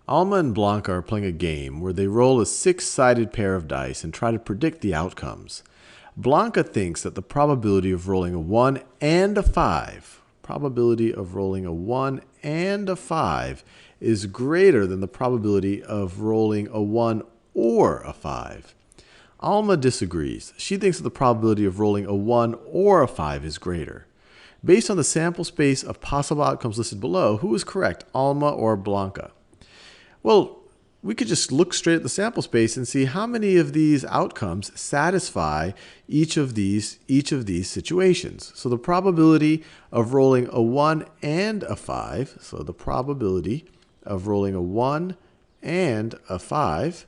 Alma and Blanca are playing a game where they roll a six-sided pair of dice and try to predict the outcomes. Blanca thinks that the probability of rolling a 1 and a 5, is greater than the probability of rolling a 1 or a 5. Alma disagrees. She thinks that the probability of rolling a 1 or a 5 is greater. Based on the sample space of possible outcomes listed below, who is correct, Alma or Blanca? Well, we could just look straight at the sample space and see how many of these outcomes satisfy each of these situations. So the probability of rolling a 1 and a 5, so the probability of rolling a 1 and a 5,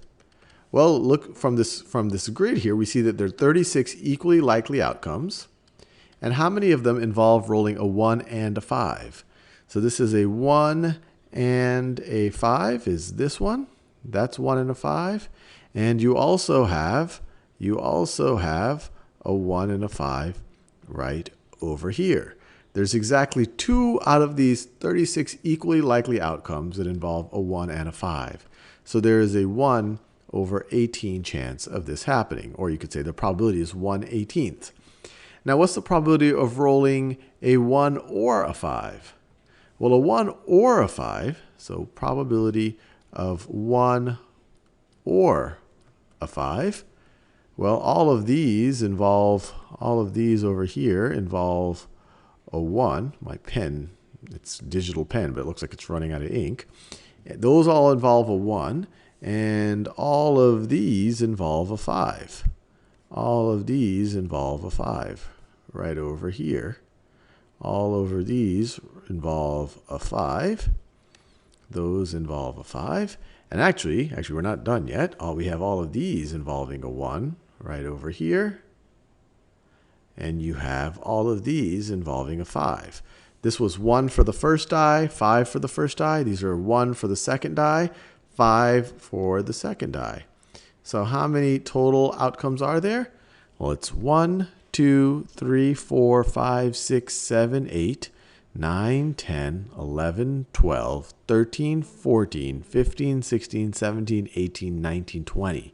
well, look from this grid here, we see that there are 36 equally likely outcomes. And how many of them involve rolling a 1 and a 5? So this is a 1 and a 5 is this one. That's 1 and a 5. And you also have a 1 and a 5 right over here. There's exactly 2 out of these 36 equally likely outcomes that involve a 1 and a 5. So there is a 1 over 18 chance of this happening. Or you could say the probability is 1/18. Now, what's the probability of rolling a 1 or a 5? Well, a 1 or a 5, so probability of 1 or a 5, well, all of these over here involve a 1. My pen, it's digital pen, but it looks like it's running out of ink. Those all involve a 1, and all of these involve a 5. All of these involve a 5 right over here. All over these involve a 5. Those involve a 5. And actually, we're not done yet. We have all of these involving a 1 right over here. And you have all of these involving a 5. This was 1 for the first die, 5 for the first die. These are 1 for the second die, 5 for the second die. So how many total outcomes are there? Well, it's 1, 2, 3, 4, 5, 6, 7, 8, 9, 10, 11, 12, 13, 14, 15, 16, 17, 18, 19, 20.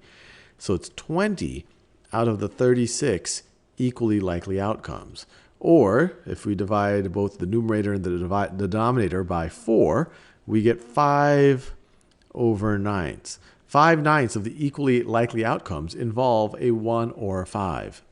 So it's 20 out of the 36 equally likely outcomes. Or if we divide both the numerator and the denominator by 4, we get 5/9. 5/9 of the equally likely outcomes involve a 1 or a 5.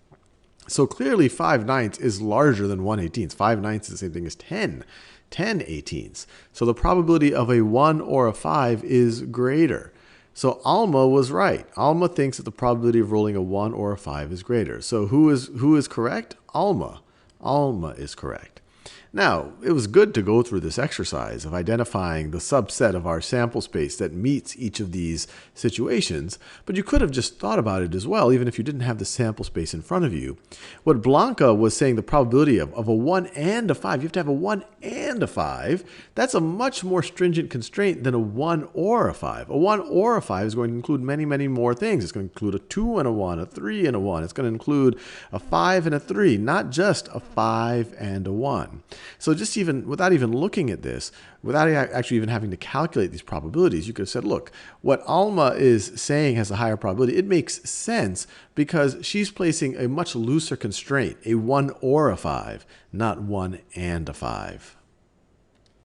So clearly 5/9 is larger than 1/18. 5/9 is the same thing as 10/18. So the probability of a 1 or a 5 is greater. So Alma was right. Alma thinks that the probability of rolling a 1 or a 5 is greater. So who is correct? Alma. Alma is correct. Now, it was good to go through this exercise of identifying the subset of our sample space that meets each of these situations, but you could have just thought about it as well, even if you didn't have the sample space in front of you. What Blanca was saying, the probability of a 1 and a 5, you have to have a 1 and a 5, that's a much more stringent constraint than a 1 or a 5. A 1 or a 5 is going to include many, many more things. It's going to include a 2 and a 1, a 3 and a 1. It's going to include a 5 and a 3, not just a 5 and a 1. So just without even looking at this, without actually even having to calculate these probabilities, you could have said, look, what Alma is saying has a higher probability. It makes sense because she's placing a much looser constraint, a 1 or a 5, not 1 and a 5.